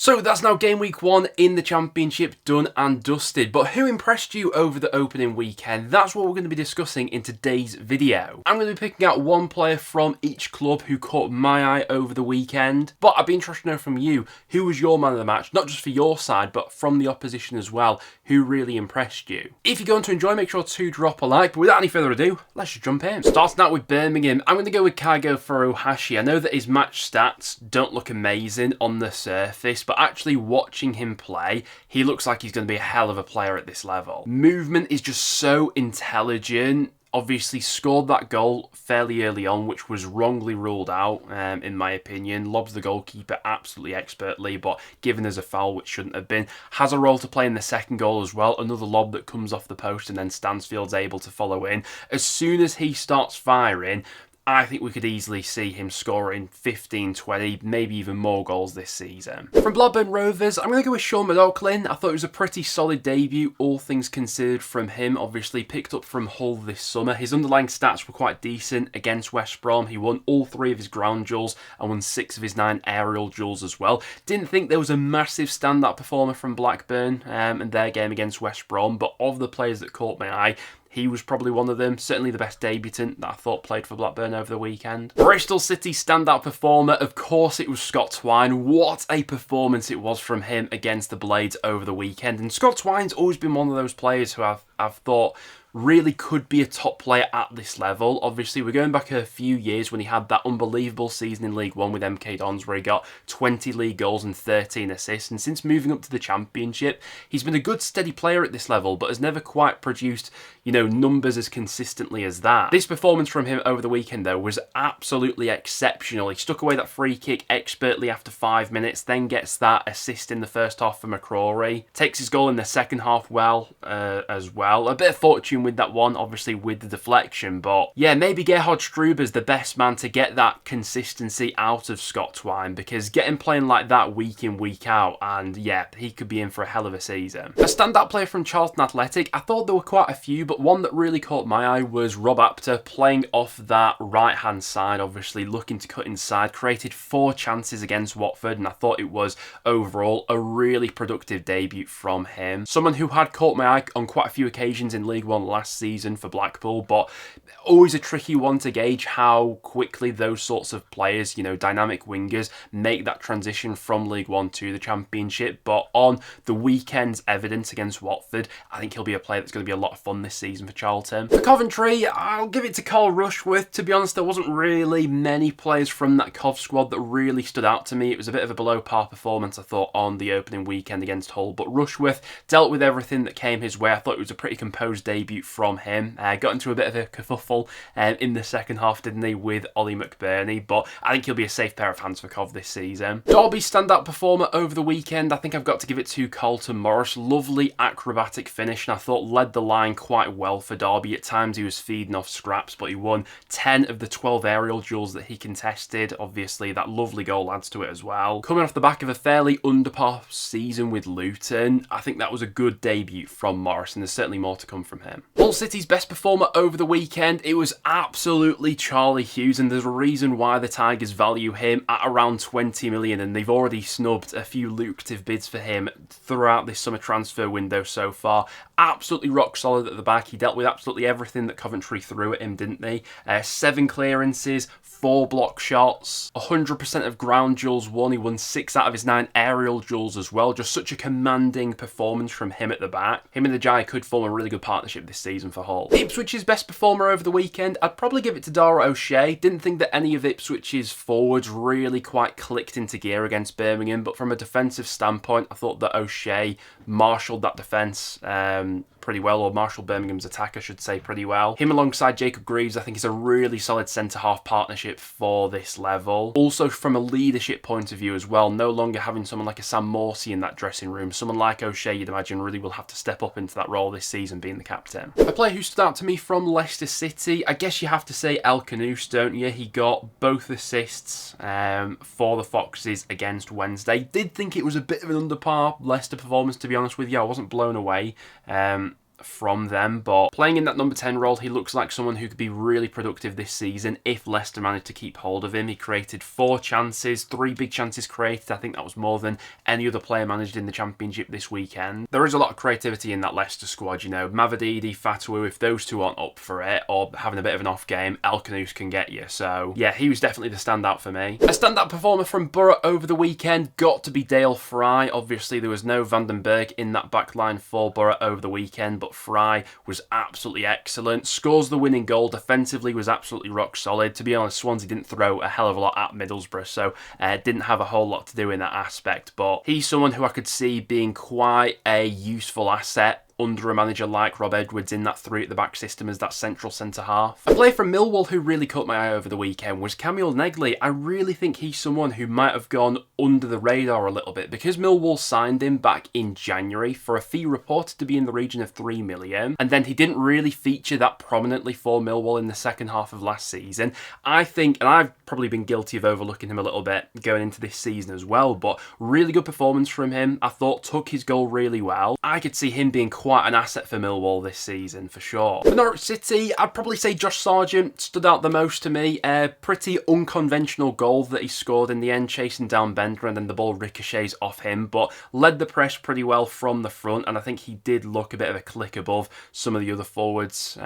So that's now game week 1 in the Championship done and dusted. But who impressed you over the opening weekend? That's what we're going to be discussing in today's video. I'm going to be picking out one player from each club who caught my eye over the weekend. But I'd be interested to know from you, who was your man of the match? Not just for your side, but from the opposition as well. Who really impressed you? If you're going to enjoy, make sure to drop a like. But without any further ado, let's just jump in. Starting out with Birmingham, I'm going to go with Kaigo Furuhashi. I know that his match stats don't look amazing on the surface, but actually watching him play, he looks like he's going to be a hell of a player at this level. Movement is just so intelligent. Obviously scored that goal fairly early on, which was wrongly ruled out, in my opinion. Lobs the goalkeeper absolutely expertly, but given as a foul, which shouldn't have been. Has a role to play in the second goal as well. Another lob that comes off the post and then Stansfield's able to follow in. As soon as he starts firing, I think we could easily see him scoring 15, 20, maybe even more goals this season. From Blackburn Rovers, I'm going to go with Sean McLaughlin. I thought it was a pretty solid debut, all things considered from him. Obviously picked up from Hull this summer. His underlying stats were quite decent against West Brom. He won all 3 of his ground duels and won 6 of his 9 aerial duels as well. Didn't think there was a massive standout performer from Blackburn in their game against West Brom, but of the players that caught my eye, he was probably one of them, certainly the best debutant that I thought played for Blackburn over the weekend. Bristol City standout performer, of course it was Scott Twine. What a performance it was from him against the Blades over the weekend. And Scott Twine's always been one of those players who I've thought really could be a top player at this level. Obviously, we're going back a few years when he had that unbelievable season in League One with MK Dons where he got 20 league goals and 13 assists. And since moving up to the Championship, he's been a good, steady player at this level, but has never quite produced, numbers as consistently as that. This performance from him over the weekend, though, was absolutely exceptional. He stuck away that free kick expertly after 5 minutes, then gets that assist in the first half for McCrory. Takes his goal in the second half well, as well. A bit of fortune with that one, obviously with the deflection, but yeah, maybe Gerhard Struber's the best man to get that consistency out of Scott Twine, because get him playing like that week in, week out, and yeah, he could be in for a hell of a season. A standout player from Charlton Athletic, I thought there were quite a few, but one that really caught my eye was Rob Apter playing off that right hand side, obviously looking to cut inside, created 4 chances against Watford, and I thought it was overall a really productive debut from him. Someone who had caught my eye on quite a few occasions in League One last season for Blackpool, but always a tricky one to gauge how quickly those sorts of players, dynamic wingers, make that transition from League One to the Championship. But on the weekend's evidence against Watford, I think he'll be a player that's going to be a lot of fun this season for Charlton. For Coventry, I'll give it to Carl Rushworth. To be honest, there wasn't really many players from that Cov squad that really stood out to me. It was a bit of a below par performance, I thought, on the opening weekend against Hull, but Rushworth dealt with everything that came his way. I thought it was a pretty composed debut from him. Got into a bit of a kerfuffle in the second half, didn't he, with Ollie McBurney, but I think he'll be a safe pair of hands for Cov this season. Derby standout performer over the weekend, I think I've got to give it to Carlton Morris. Lovely acrobatic finish, and I thought led the line quite well for Derby. At times he was feeding off scraps, but he won 10 of the 12 aerial duels that he contested. Obviously that lovely goal adds to it as well. Coming off the back of a fairly under par season with Luton, I think that was a good debut from Morris, and there's certainly more to come from him. Hull City's best performer over the weekend, it was absolutely Charlie Hughes, and there's a reason why the Tigers value him at around 20 million, and they've already snubbed a few lucrative bids for him throughout this summer transfer window so far. Absolutely rock solid at the back. He dealt with absolutely everything that Coventry threw at him, didn't they? 7 clearances, 4 block shots, 100% of ground duels won. He won 6 out of his 9 aerial duels as well. Just such a commanding performance from him at the back. Him and the Jai could form a really good partnership this season for Hull. Ipswich's best performer over the weekend, I'd probably give it to Dara O'Shea. Didn't think that any of Ipswich's forwards really quite clicked into gear against Birmingham, but from a defensive standpoint, I thought that O'Shea marshalled that defence pretty well, or marshalled Birmingham's attack, I should say, pretty well. Him alongside Jacob Greaves, I think, is a really solid centre-half partnership for this level. Also, from a leadership point of view as well, no longer having someone like a Sam Morsey in that dressing room. Someone like O'Shea, you'd imagine, really will have to step up into that role this season, being the captain. A player who stood out to me from Leicester City, I guess you have to say El Canouse, don't you? He got both assists for the Foxes against Wednesday. Did think it was a bit of an under par Leicester performance, to be honest with you. I wasn't blown away. from them, but playing in that number 10 role, he looks like someone who could be really productive this season if Leicester managed to keep hold of him. He created 4 chances, 3 big chances created. I think that was more than any other player managed in the Championship this weekend. There is a lot of creativity in that Leicester squad, you know. Mavadidi, Fatawu, if those two aren't up for it or having a bit of an off game, El Khanous can get you. So yeah, he was definitely the standout for me. A standout performer from Borough over the weekend got to be Dale Fry. Obviously there was no Van den Berg in that back line for Borough over the weekend, but Fry was absolutely excellent. Scores the winning goal. Defensively was absolutely rock solid. To be honest, Swansea didn't throw a hell of a lot at Middlesbrough, so didn't have a whole lot to do in that aspect, but he's someone who I could see being quite a useful asset under a manager like Rob Edwards in that 3 at the back system as that central centre-half. A player from Millwall who really caught my eye over the weekend was Camille Negley. I really think he's someone who might have gone under the radar a little bit because Millwall signed him back in January for a fee reported to be in the region of 3 million, and then he didn't really feature that prominently for Millwall in the second half of last season. I think, and I've probably been guilty of overlooking him a little bit going into this season as well, but really good performance from him. I thought took his goal really well. I could see him being quite an asset for Millwall this season for sure. For Norwich City, I'd probably say Josh Sargent stood out the most to me. A pretty unconventional goal that he scored in the end, chasing down Bender and then the ball ricochets off him, but led the press pretty well from the front, and I think he did look a bit of a click above some of the other forwards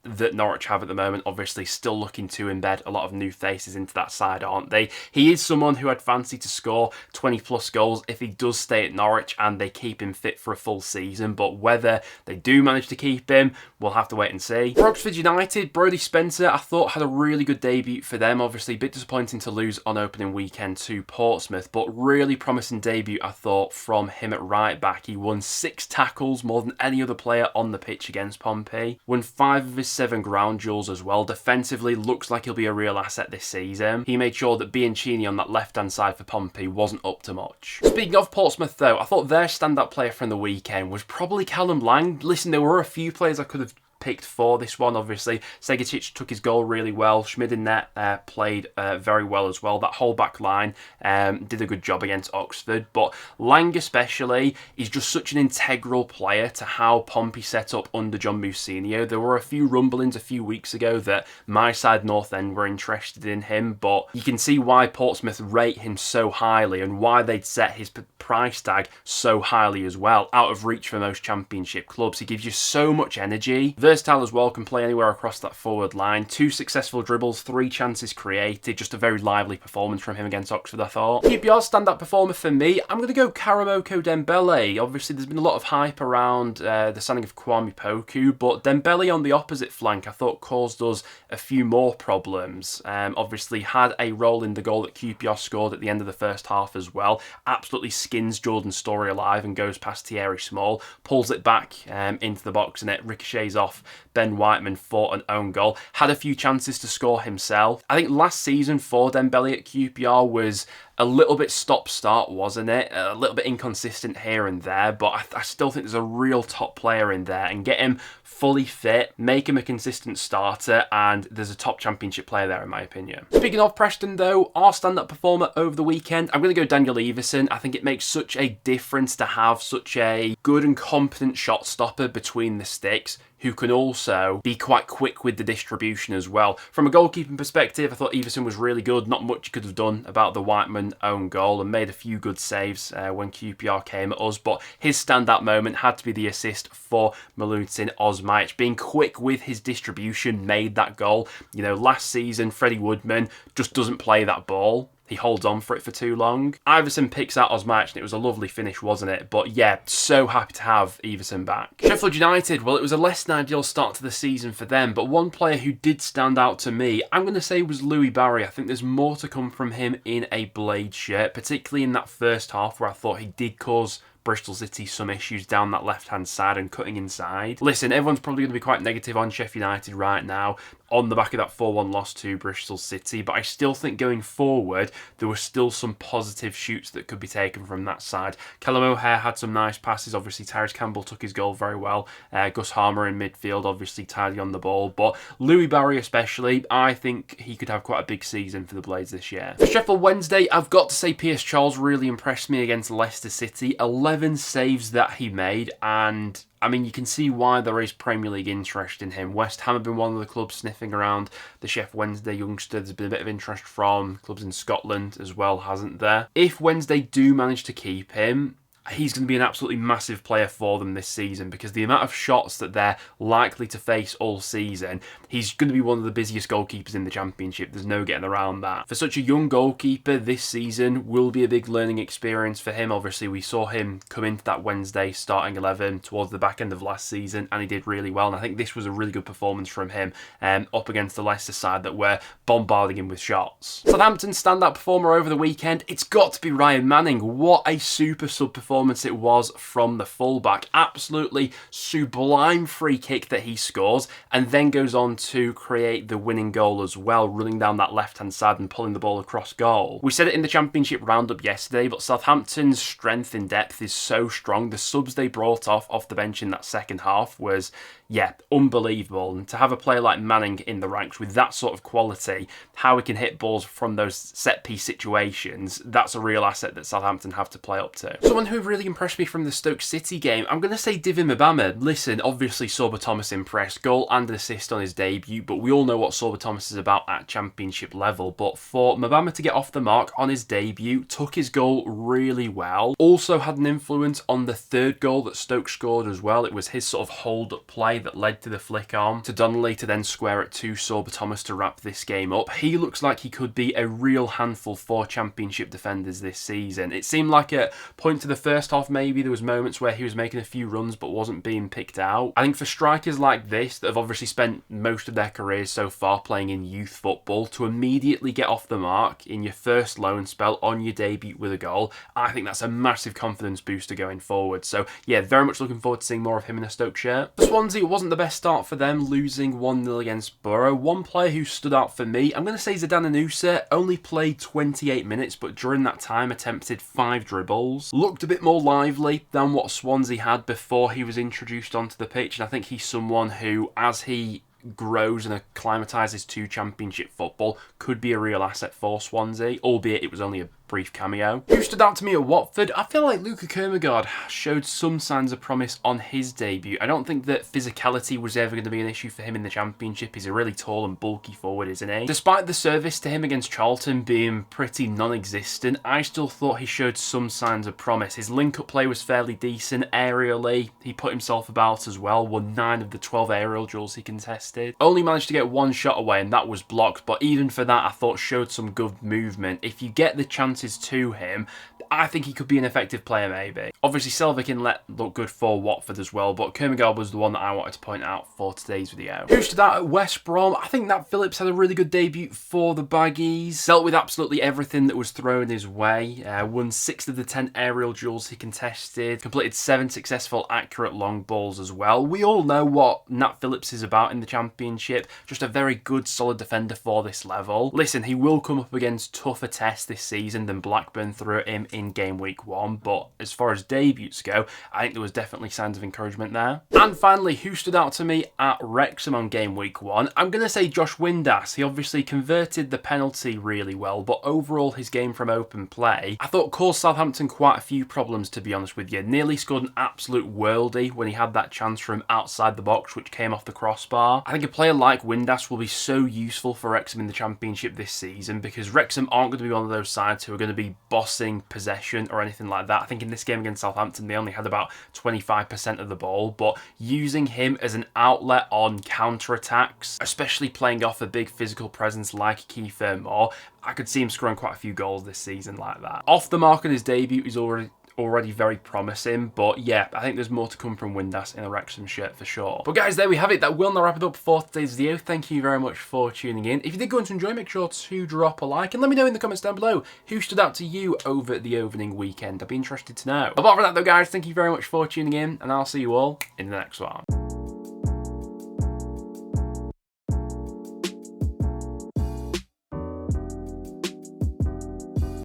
that Norwich have at the moment. Obviously still looking to embed a lot of new faces into that side, aren't they? He is someone who I'd fancy to score 20 plus goals if he does stay at Norwich and they keep him fit for a full season, but whether they do manage to keep him, we'll have to wait and see. For Oxford United, Brodie Spencer I thought had a really good debut for them. Obviously a bit disappointing to lose on opening weekend to Portsmouth, but really promising debut I thought from him at right back. He won 6 tackles, more than any other player on the pitch against Pompey. Won 5 of his 7 ground duels as well. Defensively looks like he'll be a real asset this season. He made sure that Bianchini on that left hand side for Pompey wasn't up to much. Speaking of Portsmouth though, I thought their standout player from the weekend was probably Callum Lang. Listen, there were a few players I could have picked for this one. Obviously Segacic took his goal really well. Schmid in net played very well as well. That whole back line did a good job against Oxford, but Lang especially is just such an integral player to how Pompey set up under John Mousinho. There were a few rumblings a few weeks ago that my side North End were interested in him, but you can see why Portsmouth rate him so highly and why they'd set his price tag so highly as well, out of reach for most Championship clubs. He gives you so much energy. Versatile as well, can play anywhere across that forward line. 2 successful dribbles, 3 chances created. Just a very lively performance from him against Oxford, I thought. QPR's standout performer for me, I'm going to go Karamoko Dembele. Obviously, there's been a lot of hype around the signing of Kwame Poku, but Dembele on the opposite flank, I thought caused us a few more problems. Obviously, had a role in the goal that QPR scored at the end of the first half as well. Absolutely skins Jordan Story alive and goes past Thierry Small, pulls it back into the box and it ricochets off Ben Whiteman for an own goal. Had a few chances to score himself. I think last season for Dembele at QPR was a little bit stop-start, wasn't it? A little bit inconsistent here and there, but I still think there's a real top player in there, and get him fully fit, make him a consistent starter, and there's a top Championship player there in my opinion. Speaking of Preston though, our stand-up performer over the weekend, I'm going to go Daniel Everson. I think it makes such a difference to have such a good and competent shot stopper between the sticks, who can also be quite quick with the distribution as well. From a goalkeeping perspective, I thought Everson was really good. Not much you could have done about the Whiteman own goal, and made a few good saves when QPR came at us, but his standout moment had to be the assist for Milutin Osmaic. Being quick with his distribution made that goal. You know, last season, Freddie Woodman just doesn't play that ball. He holds on for it for too long. Iverson picks out Osmaic and it was a lovely finish, wasn't it? But yeah, so happy to have Everson back. Sheffield United, well, it was a less than ideal start to the season for them, but one player who did stand out to me, I'm going to say, was Louis Barry. I think there's more to come from him in a Blade shirt, particularly in that first half where I thought he did cause Bristol City some issues down that left-hand side and cutting inside. Listen, everyone's probably going to be quite negative on Sheffield United right now on the back of that 4-1 loss to Bristol City, but I still think going forward there were still some positive shoots that could be taken from that side. Callum O'Hare had some nice passes. Obviously Tyrese Campbell took his goal very well. Gus Harmer in midfield obviously tidy on the ball, but Louis Barry especially, I think he could have quite a big season for the Blades this year. For Sheffield Wednesday, I've got to say Pierce Charles really impressed me against Leicester City. 11 11 saves that he made, and I mean, you can see why there is Premier League interest in him. West Ham have been one of the clubs sniffing around the Sheffield Wednesday youngster. There's been a bit of interest from clubs in Scotland as well, hasn't there? If Wednesday do manage to keep him, he's going to be an absolutely massive player for them this season, because the amount of shots that they're likely to face all season, he's going to be one of the busiest goalkeepers in the Championship. There's no getting around that. For such a young goalkeeper, this season will be a big learning experience for him. Obviously, we saw him come into that Wednesday starting 11 towards the back end of last season, and he did really well. And I think this was a really good performance from him up against the Leicester side that were bombarding him with shots. Southampton's standout performer over the weekend, it's got to be Ryan Manning. What a super sub performance it was from the fullback. Absolutely sublime free kick that he scores, and then goes on to create the winning goal as well, running down that left-hand side and pulling the ball across goal. We said it in the Championship roundup yesterday, but Southampton's strength in depth is so strong. The subs they brought off the bench in that second half was, yeah, unbelievable. And to have a player like Manning in the ranks with that sort of quality, how he can hit balls from those set-piece situations, that's a real asset that Southampton have to play up to. Someone who really impressed me from the Stoke City game, I'm going to say Divin Mbama. Listen, obviously Sorba Thomas impressed, goal and an assist on his debut, but we all know what Sorba Thomas is about at Championship level. But for Mbama to get off the mark on his debut, took his goal really well, also had an influence on the third goal that Stoke scored as well. It was his sort of hold-up play that led to the flick on to Donnelly to then square it to Sorba Thomas to wrap this game up. He looks like he could be a real handful for Championship defenders this season. It seemed like at point to the first half, maybe there was moments where he was making a few runs but wasn't being picked out. I think for strikers like this that have obviously spent most of their careers so far playing in youth football, to immediately get off the mark in your first loan spell on your debut with a goal, I think that's a massive confidence booster going forward. So yeah, very much looking forward to seeing more of him in a Stoke shirt. For Swansea, it wasn't the best start for them, losing 1-0 against Borough. One player who stood out for me, I'm going to say Zidane Anusa, only played 28 minutes, but during that time attempted 5 dribbles. Looked a bit more lively than what Swansea had before he was introduced onto the pitch, and I think he's someone who, as he grows and acclimatises to Championship football, could be a real asset for Swansea, albeit it was only a brief cameo. Who stood out to me at Watford? I feel like Luka Kermagard showed some signs of promise on his debut. I don't think that physicality was ever going to be an issue for him in the Championship. He's a really tall and bulky forward, isn't he? Despite the service to him against Charlton being pretty non-existent, I still thought he showed some signs of promise. His link-up play was fairly decent. Aerially, he put himself about as well, won 9 of the 12 aerial duels he contested. Only managed to get 1 shot away, and that was blocked, but even for that, I thought showed some good movement. If you get the chances to him, I think he could be an effective player maybe. Obviously Selvig Inlet looked good for Watford as well, but Kermagard was the one that I wanted to point out for today's video. Who stood out at West Brom? I think Nat Phillips had a really good debut for the Baggies. Dealt with absolutely everything that was thrown his way. Won 6 of the 10 aerial duels he contested. Completed 7 successful accurate long balls as well. We all know what Nat Phillips is about in the Championship. Just a very good solid defender for this level. Listen, he will come up against tougher tests this season than Blackburn threw at him in game week 1, but as far as debuts go, I think there was definitely signs of encouragement there. And finally, who stood out to me at Wrexham on game week 1? I'm going to say Josh Windass. He obviously converted the penalty really well, but overall his game from open play, I thought caused Southampton quite a few problems, to be honest with you. Nearly scored an absolute worldie when he had that chance from outside the box, which came off the crossbar. I think a player like Windass will be so useful for Wrexham in the Championship this season, because Wrexham aren't going to be one of those sides who are going to be bossing possession or anything like that. I think in this game against Southampton, they only had about 25% of the ball, but using him as an outlet on counter-attacks, especially playing off a big physical presence like Kiefer Moore, I could see him scoring quite a few goals this season like that. Off the mark on his debut, he's already very promising, but yeah, I think there's more to come from Windass in a Wrexham shirt for sure. But guys, there we have it. That will now wrap it up for today's video. Thank you very much for tuning in. If you did go on to enjoy, make sure to drop a like and let me know in the comments down below who stood out to you over the opening weekend. I'd be interested to know. Apart from that though guys, thank you very much for tuning in, and I'll see you all in the next one.